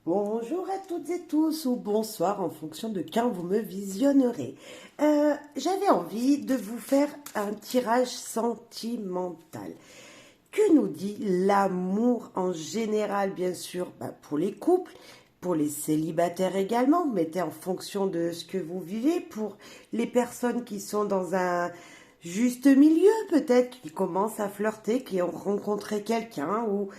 Bonjour à toutes et tous, ou bonsoir en fonction de quand vous me visionnerez. J'avais envie de vous faire un tirage sentimental. Que nous dit l'amour en général, bien sûr, pour les couples, pour les célibataires également, vous mettez en fonction de ce que vous vivez, pour les personnes qui sont dans un juste milieu, peut-être, qui commencent à flirter, qui ont rencontré quelqu'un, ou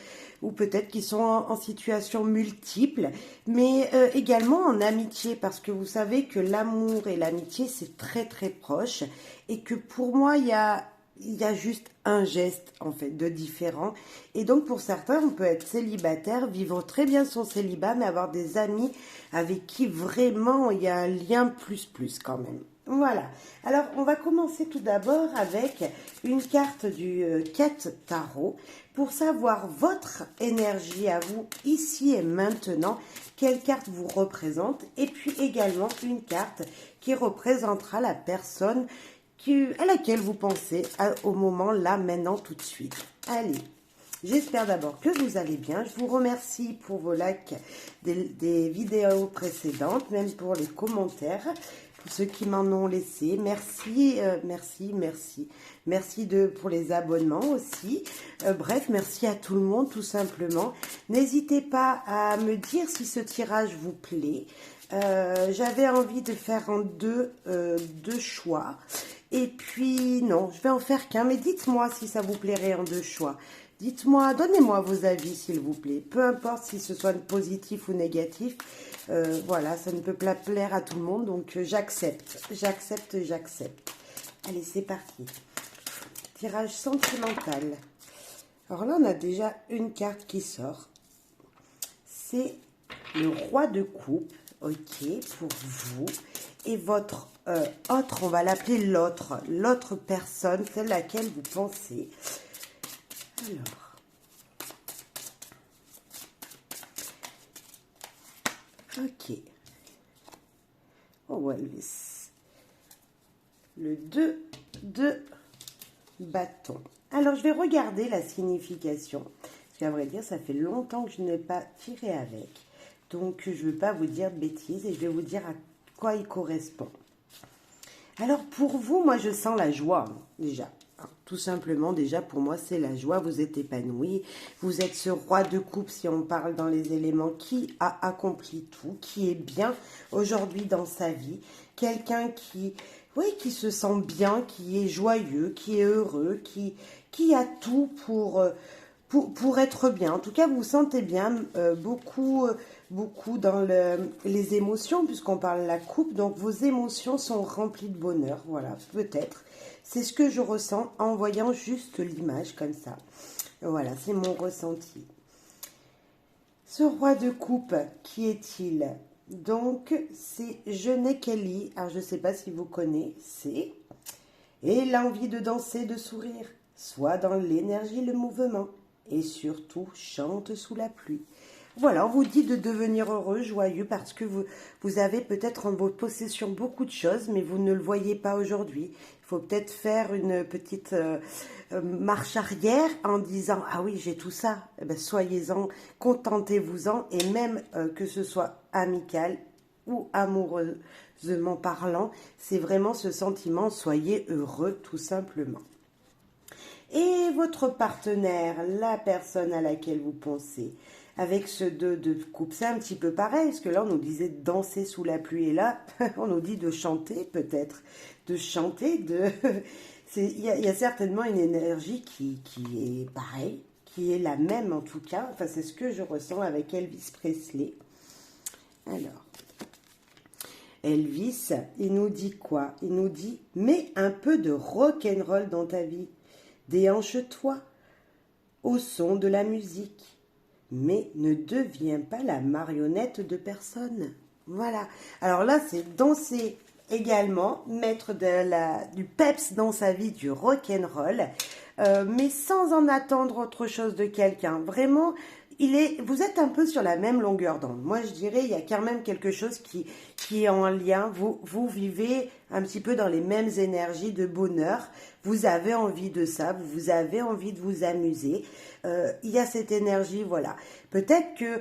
peut-être qui sont en situation multiple, mais également en amitié, parce que vous savez que l'amour et l'amitié, c'est très très proche, et que pour moi, il y a juste un geste en fait de différent. Et donc pour certains, on peut être célibataire, vivre très bien son célibat, mais avoir des amis avec qui vraiment il y a un lien plus plus quand même. Voilà. Alors on va commencer tout d'abord avec une carte du Quête Tarot pour savoir votre énergie à vous ici et maintenant. Quelle carte vous représente, et puis également une carte qui représentera la personne à laquelle vous pensez au moment là, maintenant, tout de suite. Allez, j'espère d'abord que vous allez bien. Je vous remercie pour vos likes des vidéos précédentes, même pour les commentaires, pour ceux qui m'en ont laissé. Merci, merci, merci. Merci pour les abonnements aussi. Bref, merci à tout le monde, tout simplement. N'hésitez pas à me dire si ce tirage vous plaît. J'avais envie de faire en deux choix. Et puis, non, je vais en faire qu'un. Mais dites-moi si ça vous plairait en deux choix. Dites-moi, donnez-moi vos avis, s'il vous plaît. Peu importe si ce soit positif ou négatif. Voilà, ça ne peut pas plaire à tout le monde. Donc, j'accepte. J'accepte, j'accepte. Allez, c'est parti. Tirage sentimental. Alors là, on a déjà une carte qui sort. C'est le roi de coupe. Ok, pour vous. Et votre autre, on va l'appeler l'autre personne, celle à laquelle vous pensez. Alors, ok. Oh, Elvis. Le 2 de bâton. Alors, je vais regarder la signification. Parce qu'à vrai dire, ça fait longtemps que je n'ai pas tiré avec. Donc, je ne veux pas vous dire de bêtises et je vais vous dire à quoi il correspond. Alors pour vous, moi je sens la joie déjà. Tout simplement, déjà pour moi c'est la joie, vous êtes épanoui, vous êtes ce roi de coupe si on parle dans les éléments qui a accompli tout, qui est bien aujourd'hui dans sa vie, quelqu'un oui, qui se sent bien, qui est joyeux, qui est heureux, qui a tout pour être bien. En tout cas, vous vous sentez bien, beaucoup dans les émotions, puisqu'on parle de la coupe. Donc, vos émotions sont remplies de bonheur. Voilà, peut-être. C'est ce que je ressens en voyant juste l'image comme ça. Voilà, c'est mon ressenti. Ce roi de coupe, qui est-il? Donc, c'est Jeunet Kelly. Alors, je ne sais pas si vous connaissez. Et l'envie de danser, de sourire. Soit dans l'énergie, le mouvement. Et surtout, chante sous la pluie. Voilà, on vous dit de devenir heureux, joyeux, parce que vous avez peut-être en votre possession beaucoup de choses, mais vous ne le voyez pas aujourd'hui. Il faut peut-être faire une petite marche arrière en disant « Ah oui, j'ai tout ça. Eh ben, soyez-en, contentez-vous-en. » Et même que ce soit amical ou amoureusement parlant, c'est vraiment ce sentiment « Soyez heureux » tout simplement. Et votre partenaire, la personne à laquelle vous pensez, avec ce 2 de coupe, c'est un petit peu pareil, parce que là, on nous disait de danser sous la pluie, et là, on nous dit de chanter, peut-être, de chanter, il y a certainement une énergie qui est pareille, qui est la même en tout cas, enfin, c'est ce que je ressens avec Elvis Presley. Alors, Elvis, il nous dit quoi? Il nous dit, mets un peu de rock'n'roll dans ta vie. Déhanche-toi au son de la musique, mais ne deviens pas la marionnette de personne. Voilà. Alors là, c'est danser également, mettre du peps dans sa vie, du rock'n'roll, mais sans en attendre autre chose de quelqu'un. Vraiment, vous êtes un peu sur la même longueur d'onde. Moi, je dirais, il y a quand même quelque chose qui est en lien. Vous vivez un petit peu dans les mêmes énergies de bonheur. Vous avez envie de ça, vous avez envie de vous amuser. Il y a cette énergie, voilà. Peut-être que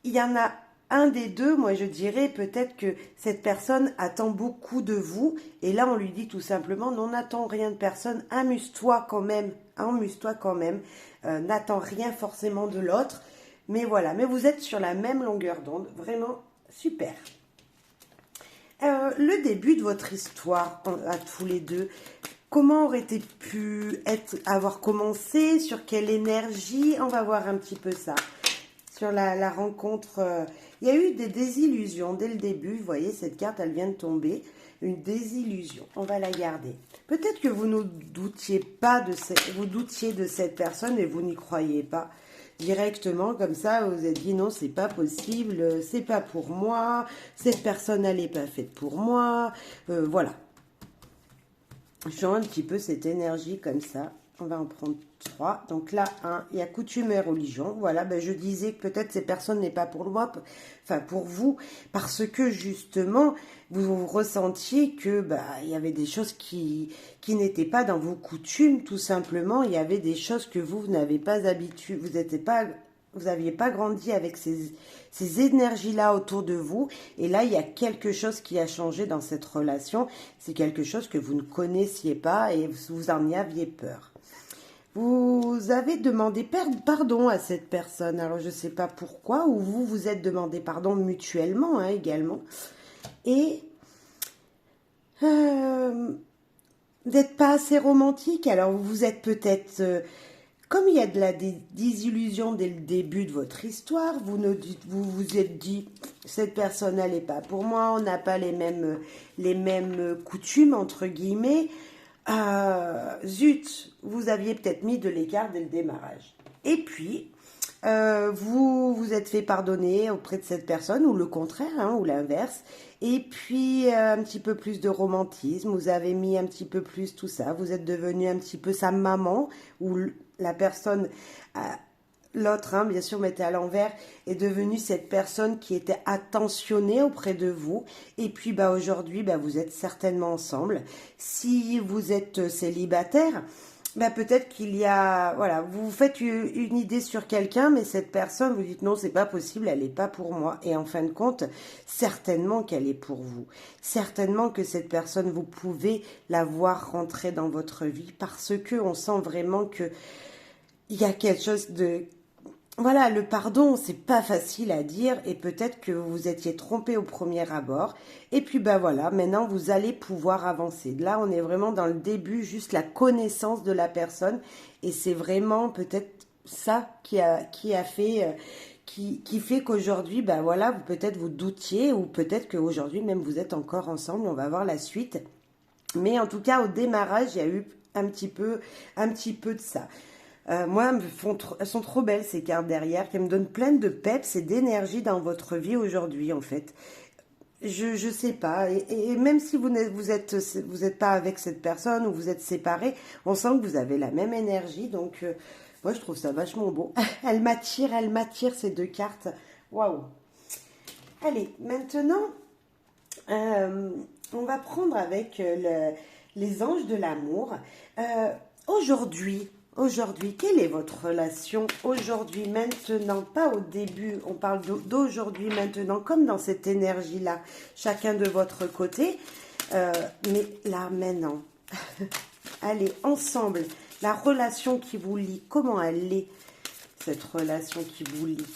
il y en a un des deux, moi je dirais peut-être que cette personne attend beaucoup de vous, et là on lui dit tout simplement, non, n'attends rien de personne, amuse-toi quand même, amuse-toi quand même, n'attends rien forcément de l'autre, mais voilà, mais vous êtes sur la même longueur d'onde, vraiment super. Le début de votre histoire à tous les deux, comment aurait-il pu avoir commencé, sur quelle énergie, on va voir un petit peu ça. Sur la rencontre, il y a eu des désillusions dès le début. Vous voyez, cette carte, elle vient de tomber. Une désillusion. On va la garder. Peut-être que vous ne doutiez pas vous doutiez de cette personne et vous n'y croyez pas directement. Comme ça, vous vous êtes dit non, c'est pas possible, c'est pas pour moi. Cette personne, elle n'est pas faite pour moi. Voilà. Je sens un petit peu cette énergie comme ça. On va en prendre 3. Donc là, 1, il y a coutume et religion. Voilà, ben je disais que peut-être ces personnes n'est pas pour moi, enfin pour vous, parce que justement, vous ressentiez que il y avait des choses qui n'étaient pas dans vos coutumes, tout simplement. Il y avait des choses que vous n'avez pas habitué, vous n'aviez pas grandi avec ces énergies-là autour de vous. Et là, il y a quelque chose qui a changé dans cette relation. C'est quelque chose que vous ne connaissiez pas et vous en y aviez peur. Vous avez demandé pardon à cette personne. Alors, je ne sais pas pourquoi. Ou vous vous êtes demandé pardon mutuellement également. Et vous n'êtes pas assez romantique. Alors, vous êtes peut-être... comme il y a de la désillusion dès le début de votre histoire, vous vous êtes dit, cette personne, elle n'est pas pour moi, on n'a pas les mêmes coutumes, entre guillemets. Zut, vous aviez peut-être mis de l'écart dès le démarrage. Et puis, vous vous êtes fait pardonner auprès de cette personne, ou le contraire, ou l'inverse. Et puis, un petit peu plus de romantisme, vous avez mis un petit peu plus tout ça, vous êtes devenu un petit peu sa maman, ou la personne, l'autre, bien sûr, mettez à l'envers, est devenue cette personne qui était attentionnée auprès de vous. Et puis, aujourd'hui, vous êtes certainement ensemble. Si vous êtes célibataire, peut-être qu'il y a, voilà, vous vous faites une idée sur quelqu'un, mais cette personne, vous dites non, c'est pas possible, elle n'est pas pour moi. Et en fin de compte, certainement qu'elle est pour vous. Certainement que cette personne, vous pouvez la voir rentrer dans votre vie parce que on sent vraiment que il y a quelque chose de... Voilà, le pardon, c'est pas facile à dire et peut-être que vous vous étiez trompé au premier abord. Et puis voilà, maintenant vous allez pouvoir avancer. Là, on est vraiment dans le début, juste la connaissance de la personne. Et c'est vraiment peut-être ça qui fait qu'aujourd'hui, voilà, peut-être vous doutiez ou peut-être qu'aujourd'hui même vous êtes encore ensemble. On va voir la suite. Mais en tout cas, au démarrage, il y a eu un petit peu de ça. Moi, elles sont trop belles ces cartes derrière, qui me donnent plein de peps et d'énergie dans votre vie aujourd'hui, en fait. Je sais pas. Et même si vous êtes pas avec cette personne ou vous êtes séparés, on sent que vous avez la même énergie. Donc, moi, je trouve ça vachement beau. Elle m'attire ces deux cartes. Waouh. Allez, maintenant, on va prendre avec les anges de l'amour. Aujourd'hui, quelle est votre relation aujourd'hui, maintenant, pas au début, on parle d'aujourd'hui, maintenant, comme dans cette énergie-là, chacun de votre côté, mais là, maintenant, allez, ensemble, la relation qui vous lie, comment elle est, cette relation qui vous lie?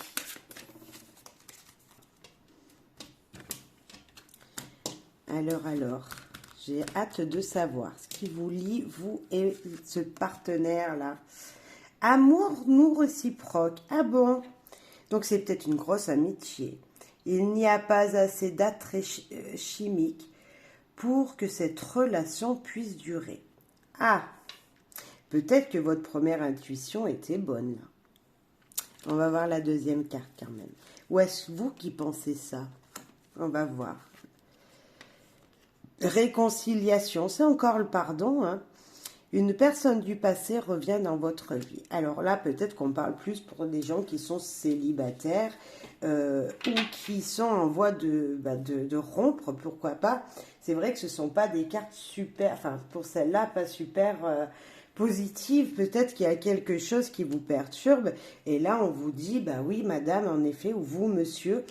Alors, j'ai hâte de savoir ce qui vous lie, vous et ce partenaire-là. Amour nous réciproque. Ah bon? Donc c'est peut-être une grosse amitié. Il n'y a pas assez d'attrait chimique pour que cette relation puisse durer. Ah, peut-être que votre première intuition était bonne. On va voir la deuxième carte quand même. Ou est-ce vous qui pensez ça? On va voir. Réconciliation, c'est encore le pardon. Une personne du passé revient dans votre vie. Alors là, peut-être qu'on parle plus pour des gens qui sont célibataires ou qui sont en voie de rompre, pourquoi pas. C'est vrai que ce ne sont pas des cartes super, enfin pour celle-là, pas super positive, peut-être qu'il y a quelque chose qui vous perturbe. Et là, on vous dit, bah oui, madame, en effet, ou vous, monsieur,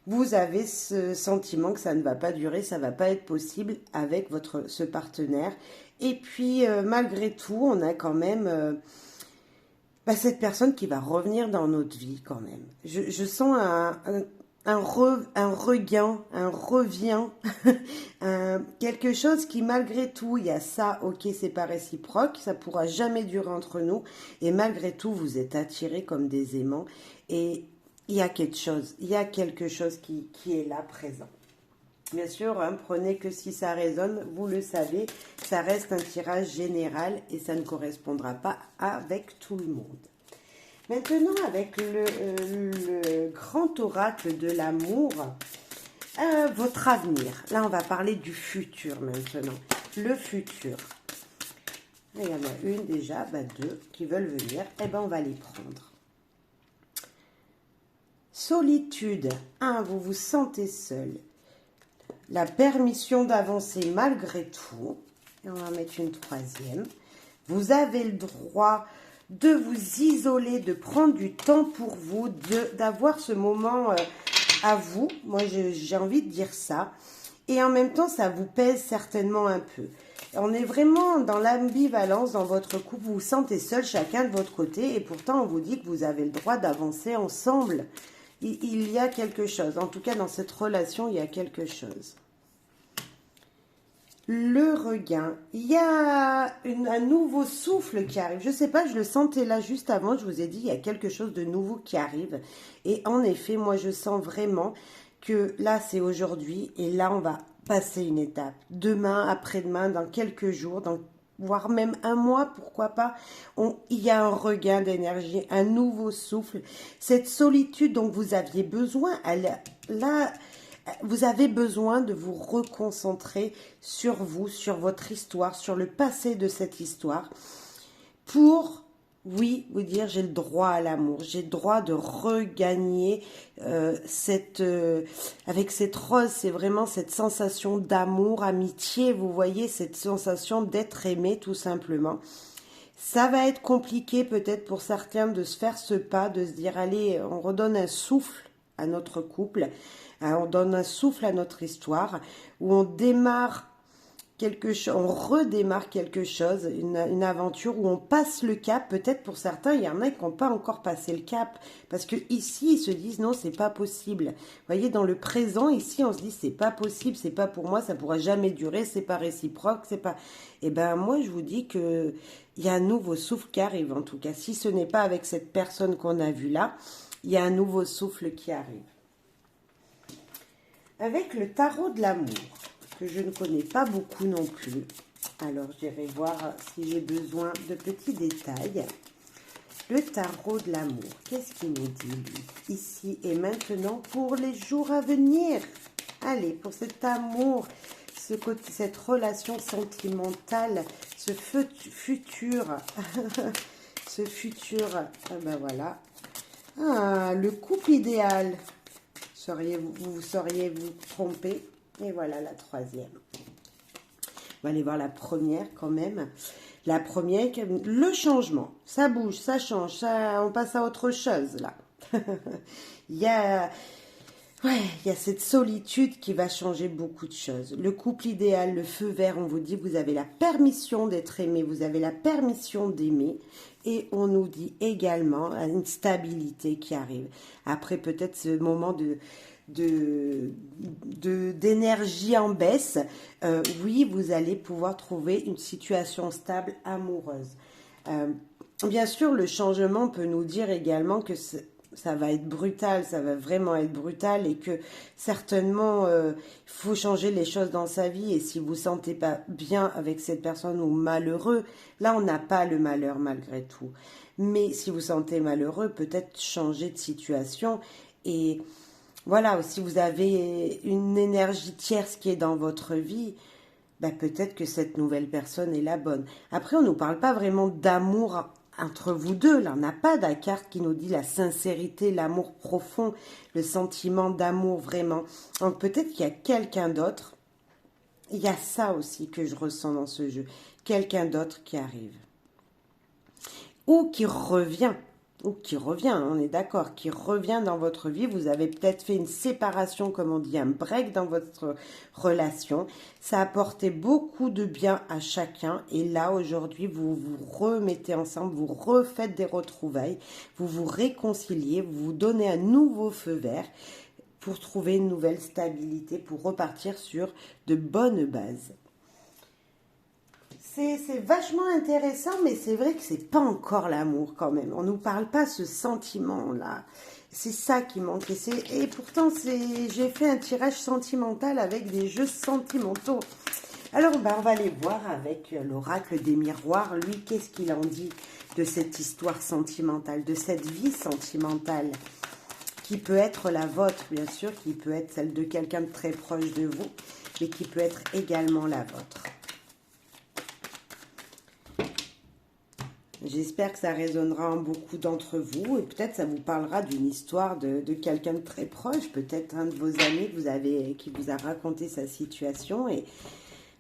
vous avez ce sentiment que ça ne va pas durer, ça ne va pas être possible avec ce partenaire. Et puis, malgré tout, on a quand même cette personne qui va revenir dans notre vie quand même. Je sens un regain, un revient, quelque chose qui malgré tout, il y a ça, ok, c'est pas réciproque, ça pourra jamais durer entre nous, et malgré tout, vous êtes attirés comme des aimants, et il y a quelque chose qui est là présent. Bien sûr, hein, prenez que si ça résonne, vous le savez, ça reste un tirage général et ça ne correspondra pas avec tout le monde. Maintenant, avec le grand oracle de l'amour, votre avenir. Là, on va parler du futur maintenant. Le futur. Il y en a une déjà, deux qui veulent venir. Eh bien, on va les prendre. Solitude. Vous vous sentez seul. La permission d'avancer malgré tout. Et on va mettre une troisième. Vous avez le droit de vous isoler, de prendre du temps pour vous, d'avoir ce moment à vous. Moi, j'ai envie de dire ça. Et en même temps, ça vous pèse certainement un peu. On est vraiment dans l'ambivalence dans votre couple. Vous vous sentez seul, chacun de votre côté. Et pourtant, on vous dit que vous avez le droit d'avancer ensemble. Il y a quelque chose. En tout cas, dans cette relation, il y a quelque chose. Le regain. Il y a un nouveau souffle qui arrive. Je ne sais pas, je le sentais là juste avant. Je vous ai dit, il y a quelque chose de nouveau qui arrive. Et en effet, moi, je sens vraiment que là, c'est aujourd'hui. Et là, on va passer une étape. Demain, après-demain, dans quelques jours, voire même un mois, pourquoi pas, il y a un regain d'énergie, un nouveau souffle. Cette solitude dont vous aviez besoin, là, vous avez besoin de vous reconcentrer sur vous, sur votre histoire, sur le passé de cette histoire, pour, oui, vous dire j'ai le droit à l'amour, j'ai le droit de regagner avec cette rose, c'est vraiment cette sensation d'amour, amitié, vous voyez, cette sensation d'être aimé tout simplement. Ça va être compliqué peut-être pour certains de se faire ce pas, de se dire allez, on redonne un souffle à notre couple, on donne un souffle à notre histoire, où on démarre quelque chose, on redémarre quelque chose, une aventure où on passe le cap. Peut-être pour certains, il y en a qui n'ont pas encore passé le cap, parce que ici ils se disent non, c'est pas possible. Vous voyez, dans le présent ici, on se dit c'est pas possible, c'est pas pour moi, ça pourra jamais durer, c'est pas réciproque, c'est pas. Eh ben moi je vous dis que il y a un nouveau souffle qui arrive. En tout cas, si ce n'est pas avec cette personne qu'on a vue là, il y a un nouveau souffle qui arrive. Avec le tarot de l'amour, que je ne connais pas beaucoup non plus. Alors, j'irai voir si j'ai besoin de petits détails. Le tarot de l'amour, qu'est-ce qu'il nous dit, lui, ici et maintenant, pour les jours à venir? Allez, pour cet amour, cette relation sentimentale, ce futur, ce futur, voilà. Le couple idéal. Vous sauriez vous tromper. Et voilà la troisième. On va aller voir la première quand même. La première, le changement. Ça bouge, ça change, on passe à autre chose là. il y a cette solitude qui va changer beaucoup de choses. Le couple idéal, le feu vert, on vous dit vous avez la permission d'être aimé, vous avez la permission d'aimer. Et on nous dit également une stabilité qui arrive. Après peut-être ce moment d'énergie en baisse, oui, vous allez pouvoir trouver une situation stable, amoureuse. Bien sûr, le changement peut nous dire également que ça va être brutal, ça va vraiment être brutal et que certainement il faut changer les choses dans sa vie. Et si vous ne vous sentez pas bien avec cette personne ou malheureux, là on n'a pas le malheur malgré tout. Mais si vous vous sentez malheureux, peut-être changer de situation. Et voilà, si vous avez une énergie tierce qui est dans votre vie, peut-être que cette nouvelle personne est la bonne. Après, on ne nous parle pas vraiment d'amour entre vous deux. Là, on n'a pas de carte qui nous dit la sincérité, l'amour profond, le sentiment d'amour vraiment. Donc peut-être qu'il y a quelqu'un d'autre. Il y a ça aussi que je ressens dans ce jeu. Quelqu'un d'autre qui arrive. ou qui revient, on est d'accord, qui revient dans votre vie. Vous avez peut-être fait une séparation, comme on dit, un break dans votre relation. Ça a apporté beaucoup de bien à chacun. Et là, aujourd'hui, vous vous remettez ensemble, vous refaites des retrouvailles, vous vous réconciliez, vous vous donnez un nouveau feu vert pour trouver une nouvelle stabilité, pour repartir sur de bonnes bases. C'est vachement intéressant, mais c'est vrai que c'est pas encore l'amour quand même. On nous parle pas ce sentiment-là. C'est ça qui manque. Et pourtant, j'ai fait un tirage sentimental avec des jeux sentimentaux. Alors, on va aller voir avec l'oracle des miroirs. Lui, qu'est-ce qu'il en dit de cette histoire sentimentale, de cette vie sentimentale, qui peut être la vôtre, bien sûr, qui peut être celle de quelqu'un de très proche de vous, mais qui peut être également la vôtre. J'espère que ça résonnera en beaucoup d'entre vous et peut-être ça vous parlera d'une histoire de quelqu'un de très proche, peut-être un de vos amis qui vous a raconté sa situation et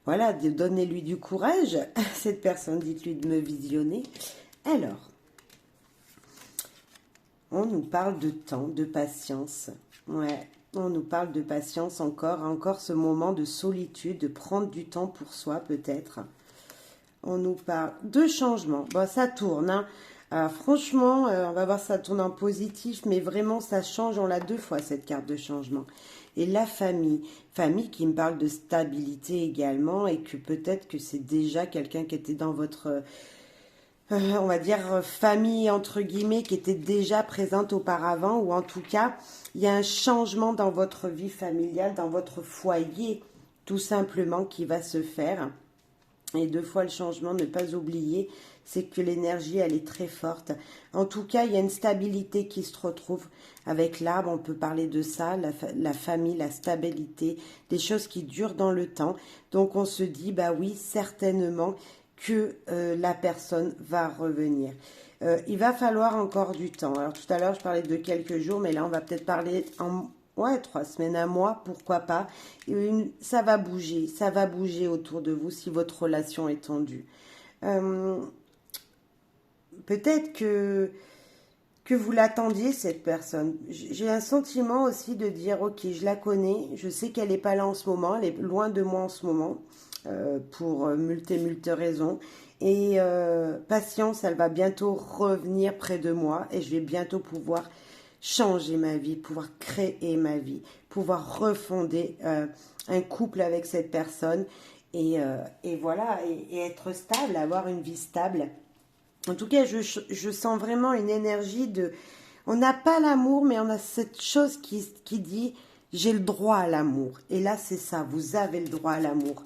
voilà, donnez-lui du courage. Cette personne, dites-lui de me visionner. Alors, on nous parle de temps, de patience. Ouais, on nous parle de patience encore ce moment de solitude, de prendre du temps pour soi peut-être. On nous parle de changement. Bon, ça tourne. Hein. Alors, franchement, on va voir si ça tourne en positif, mais vraiment, ça change. On l'a 2 fois, cette carte de changement. Et la famille. Famille qui me parle de stabilité également et que peut-être que c'est déjà quelqu'un qui était dans votre, on va dire, famille, entre guillemets, qui était déjà présente auparavant. Ou en tout cas, il y a un changement dans votre vie familiale, dans votre foyer, tout simplement, qui va se faire. Et 2 fois le changement, ne pas oublier, c'est que l'énergie, elle est très forte. En tout cas, il y a une stabilité qui se retrouve avec l'arbre. On peut parler de ça, la famille, la stabilité, des choses qui durent dans le temps. Donc, on se dit, bah oui, certainement que la personne va revenir. Il va falloir encore du temps. Alors, tout à l'heure, je parlais de quelques jours, mais là, on va peut-être parler en... Ouais, 3 semaines, un mois, pourquoi pas. Ça va bouger autour de vous si votre relation est tendue. Peut-être que vous l'attendiez, cette personne. J'ai un sentiment aussi de dire, ok, je la connais, je sais qu'elle n'est pas là en ce moment, elle est loin de moi en ce moment, pour multes raisons. Et patience, elle va bientôt revenir près de moi et je vais bientôt pouvoir changer ma vie, pouvoir créer ma vie, pouvoir refonder un couple avec cette personne et voilà, et être stable, avoir une vie stable. En tout cas, je sens vraiment une énergie de... On n'a pas l'amour, mais on a cette chose qui dit « j'ai le droit à l'amour ». Et là, c'est ça, vous avez le droit à l'amour.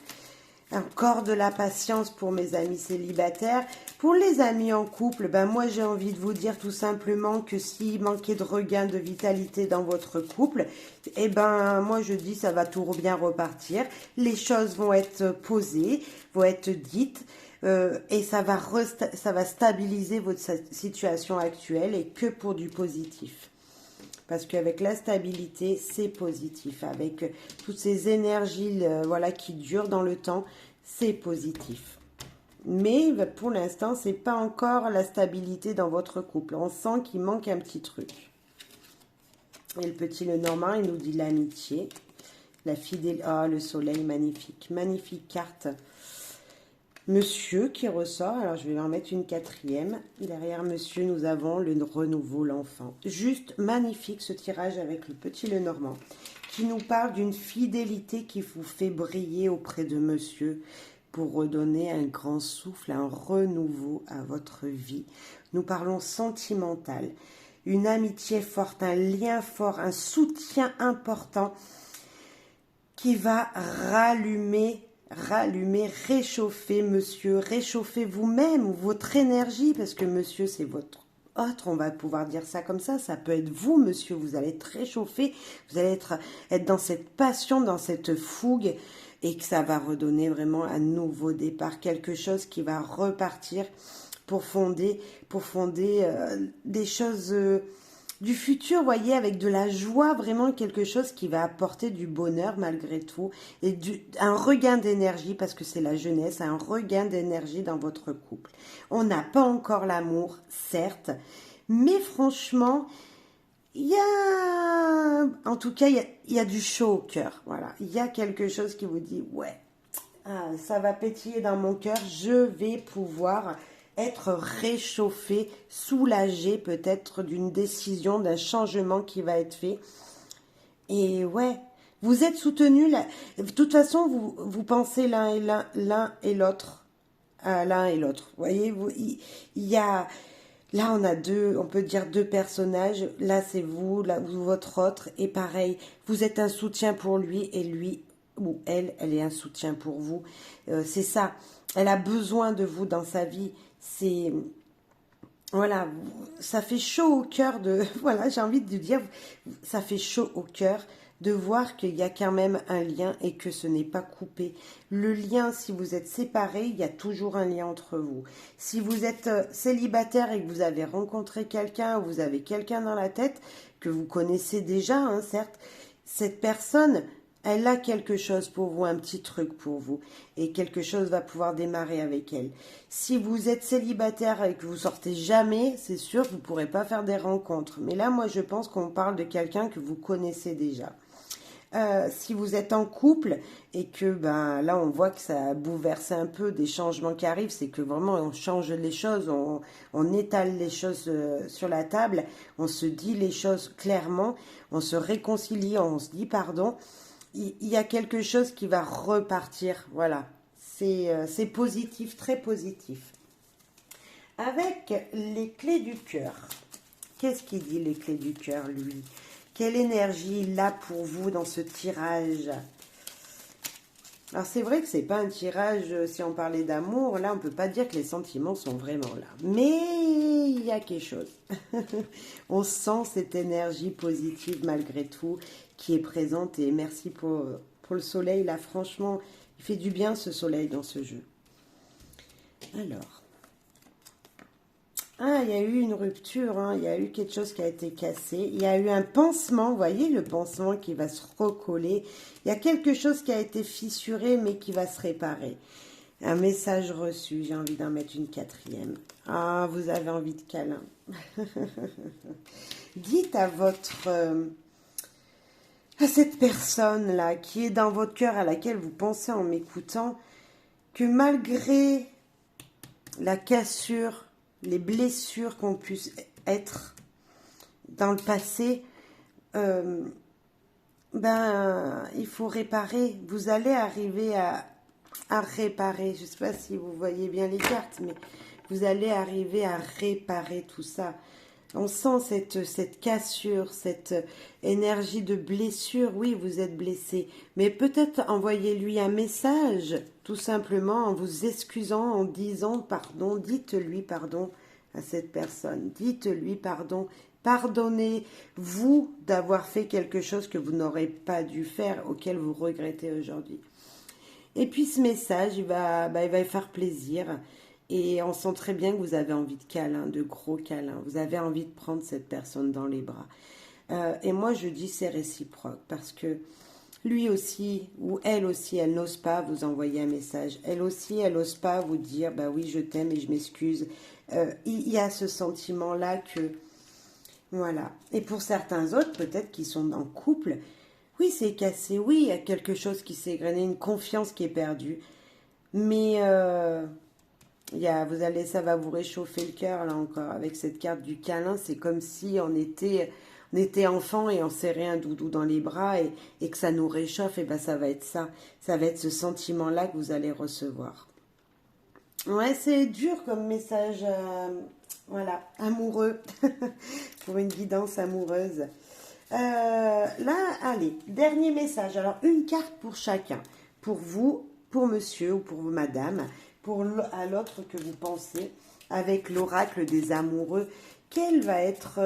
Encore de la patience pour mes amis célibataires. Pour les amis en couple, ben moi j'ai envie de vous dire tout simplement que s'il manquait de regain de vitalité dans votre couple, eh ben moi je dis ça va tout bien repartir. Les choses vont être posées, vont être dites et ça va stabiliser votre situation actuelle et que pour du positif. Parce qu'avec la stabilité, c'est positif. Avec toutes ces énergies voilà, qui durent dans le temps, c'est positif. Mais pour l'instant, ce n'est pas encore la stabilité dans votre couple. On sent qu'il manque un petit truc. Et le petit Lenormand, il nous dit l'amitié, la fidélité. Ah, le soleil, magnifique. Magnifique carte. Monsieur qui ressort, alors je vais en mettre une 4e. Derrière monsieur, nous avons le renouveau, l'enfant. Juste magnifique ce tirage avec le petit Lenormand qui nous parle d'une fidélité qui vous fait briller auprès de monsieur pour redonner un grand souffle, un renouveau à votre vie. Nous parlons sentimental, une amitié forte, un lien fort, un soutien important qui va rallumer, réchauffer monsieur, réchauffer vous-même, votre énergie, parce que monsieur, c'est votre autre, on va pouvoir dire ça comme ça peut être vous, monsieur, vous allez être réchauffé, vous allez être dans cette passion, dans cette fougue, et que ça va redonner vraiment un nouveau départ, quelque chose qui va repartir pour fonder des choses du futur, vous voyez, avec de la joie, vraiment quelque chose qui va apporter du bonheur malgré tout, et un regain d'énergie, parce que c'est la jeunesse, un regain d'énergie dans votre couple. On n'a pas encore l'amour, certes, mais franchement, il y a, en tout cas, il y a du chaud au cœur, voilà. Il y a quelque chose qui vous dit, ouais, ça va pétiller dans mon cœur, je vais pouvoir être réchauffé, soulagé peut-être d'une décision, d'un changement qui va être fait. Et ouais, vous êtes soutenu. De toute façon, vous pensez l'un et l'autre, à l'un et l'autre. Vous voyez, il y a, là on a deux, on peut dire deux personnages. Là c'est vous, là votre autre, et pareil, vous êtes un soutien pour lui et lui ou elle est un soutien pour vous. C'est ça. Elle a besoin de vous dans sa vie. C'est voilà, ça fait chaud au cœur de voilà, j'ai envie de dire, ça fait chaud au cœur de voir qu'il y a quand même un lien et que ce n'est pas coupé. Le lien, si vous êtes séparés, il y a toujours un lien entre vous. Si vous êtes célibataire et que vous avez rencontré quelqu'un, ou vous avez quelqu'un dans la tête que vous connaissez déjà, hein, certes, cette personne, elle a quelque chose pour vous, un petit truc pour vous. Et quelque chose va pouvoir démarrer avec elle. Si vous êtes célibataire et que vous sortez jamais, c'est sûr que vous ne pourrez pas faire des rencontres. Mais là, moi, je pense qu'on parle de quelqu'un que vous connaissez déjà. Si vous êtes en couple et que ben là on voit que ça a bouleversé un peu des changements qui arrivent, c'est que vraiment on change les choses, on étale les choses sur la table, on se dit les choses clairement, on se réconcilie, on se dit pardon. Il y a quelque chose qui va repartir, voilà. C'est positif, très positif. Avec les clés du cœur, qu'est-ce qu'il dit les clés du cœur, lui? Quelle énergie il a pour vous dans ce tirage? Alors c'est vrai que c'est pas un tirage, si on parlait d'amour, là on peut pas dire que les sentiments sont vraiment là. Mais il y a quelque chose. On sent cette énergie positive malgré tout qui est présente. Et merci pour le soleil, là franchement, il fait du bien ce soleil dans ce jeu. Alors. Ah, il y a eu une rupture, hein, il y a eu quelque chose qui a été cassé. Il y a eu un pansement, vous voyez le pansement qui va se recoller. Il y a quelque chose qui a été fissuré mais qui va se réparer. Un message reçu, j'ai envie d'en mettre une quatrième. Ah, vous avez envie de câlin. Dites à à cette personne-là qui est dans votre cœur, à laquelle vous pensez en m'écoutant, que malgré la cassure, les blessures qu'on puisse être dans le passé, il faut réparer. Vous allez arriver à réparer. Je ne sais pas si vous voyez bien les cartes, mais vous allez arriver à réparer tout ça. On sent cette cassure, cette énergie de blessure. Oui, vous êtes blessé, mais peut-être envoyez-lui un message, tout simplement en vous excusant, en disant pardon. Dites-lui pardon à cette personne. Dites-lui pardon. Pardonnez-vous d'avoir fait quelque chose que vous n'aurez pas dû faire, auquel vous regrettez aujourd'hui. Et puis ce message, il va faire plaisir. Et on sent très bien que vous avez envie de câlins, de gros câlins. Vous avez envie de prendre cette personne dans les bras. Et moi, je dis c'est réciproque parce que lui aussi, ou elle aussi, elle n'ose pas vous envoyer un message. Elle aussi, elle n'ose pas vous dire, bah oui, je t'aime et je m'excuse. Il y a ce sentiment-là que, voilà. Et pour certains autres, peut-être qui sont en couple, oui, c'est cassé, oui, il y a quelque chose qui s'est égrené, une confiance qui est perdue. Mais ça va vous réchauffer le cœur là encore avec cette carte du câlin. C'est comme si on était enfant et on serrait un doudou dans les bras et que ça nous réchauffe. Et ben ça va être ça. Ça va être ce sentiment-là que vous allez recevoir. Ouais, c'est dur comme message, voilà, amoureux, pour une guidance amoureuse. Là, allez, dernier message. Alors, une carte pour chacun. Pour vous, pour monsieur ou pour madame, à l'autre que vous pensez, avec l'oracle des amoureux. Quel va être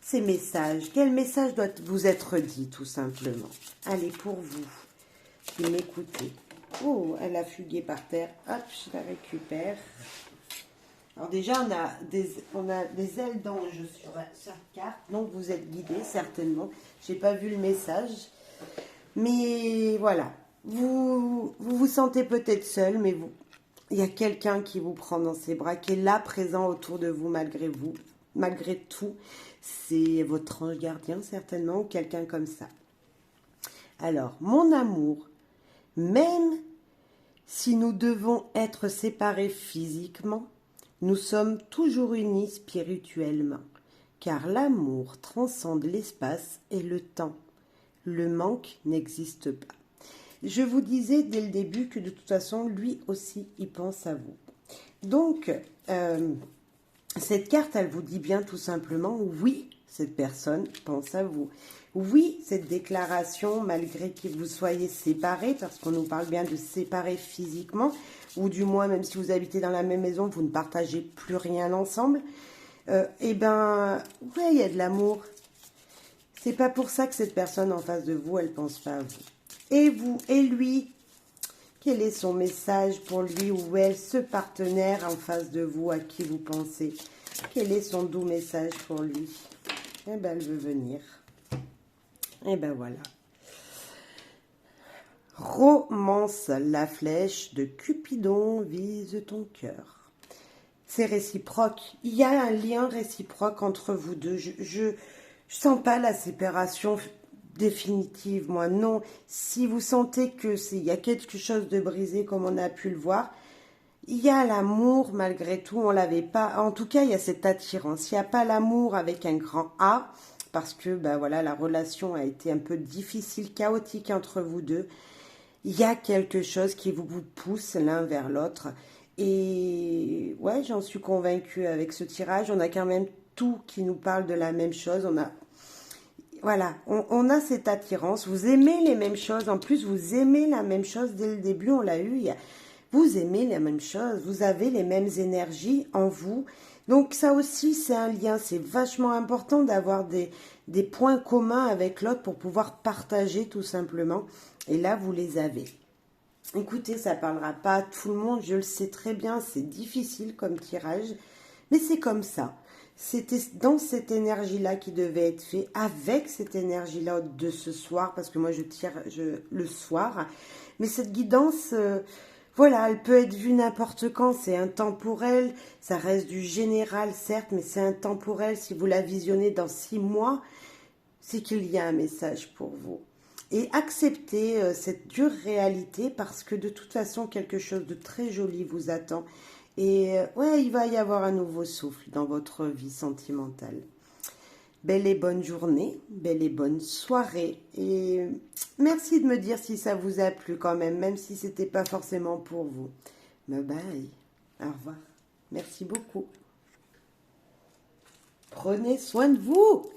ces messages? Quel message doit vous être dit, tout simplement? Allez, pour vous, qui m'écoutez. Oh, elle a fugué par terre. Hop, je la récupère. Alors déjà, on a des ailes d'ange sur chaque carte, donc vous êtes guidé certainement. J'ai pas vu le message, mais voilà. Vous sentez peut-être seul, mais il y a quelqu'un qui vous prend dans ses bras, qui est là présent autour de vous, malgré tout. C'est votre ange gardien certainement, ou quelqu'un comme ça. Alors, mon amour, même si nous devons être séparés physiquement, nous sommes toujours unis spirituellement, car l'amour transcende l'espace et le temps. Le manque n'existe pas. Je vous disais dès le début que de toute façon, lui aussi, il pense à vous. Donc, cette carte, elle vous dit bien tout simplement, oui, cette personne pense à vous. Oui, cette déclaration, malgré que vous soyez séparés, parce qu'on nous parle bien de séparer physiquement, ou du moins, même si vous habitez dans la même maison, vous ne partagez plus rien ensemble, eh ben, ouais, il y a de l'amour. C'est pas pour ça que cette personne en face de vous, elle pense pas à vous. Et vous, et lui, quel est son message pour lui ou elle, ce partenaire en face de vous à qui vous pensez? Quel est son doux message pour lui? Eh ben, elle veut venir. Et ben voilà. Romance, la flèche de Cupidon vise ton cœur. C'est réciproque. Il y a un lien réciproque entre vous deux. Je sens pas la séparation définitive, moi. Non. Si vous sentez que il y a quelque chose de brisé, comme on a pu le voir, il y a l'amour malgré tout. On l'avait pas. En tout cas, il y a cette attirance. Il n'y a pas l'amour avec un grand A, parce que ben voilà, la relation a été un peu difficile, chaotique entre vous deux. Il y a quelque chose qui vous pousse l'un vers l'autre. Et ouais, j'en suis convaincue avec ce tirage. On a quand même tout qui nous parle de la même chose. Voilà, on a cette attirance. Vous aimez les mêmes choses. En plus, vous aimez la même chose dès le début. On l'a eu. Vous aimez les mêmes choses. Vous avez les mêmes énergies en vous. Donc ça aussi, c'est un lien. C'est vachement important d'avoir des points communs avec l'autre pour pouvoir partager tout simplement. Et là, vous les avez. Écoutez, ça ne parlera pas à tout le monde. Je le sais très bien. C'est difficile comme tirage. Mais c'est comme ça. C'était dans cette énergie-là qui devait être fait, avec cette énergie-là de ce soir, parce que moi je tire le soir. Mais cette guidance, voilà, elle peut être vue n'importe quand, c'est intemporel, ça reste du général certes, mais c'est intemporel. Si vous la visionnez dans 6 mois, c'est qu'il y a un message pour vous. Et acceptez cette dure réalité parce que de toute façon, quelque chose de très joli vous attend. Et ouais, il va y avoir un nouveau souffle dans votre vie sentimentale. Belle et bonne journée, belle et bonne soirée. Et merci de me dire si ça vous a plu quand même si c'était pas forcément pour vous. Bye bye. Au revoir. Merci beaucoup. Prenez soin de vous.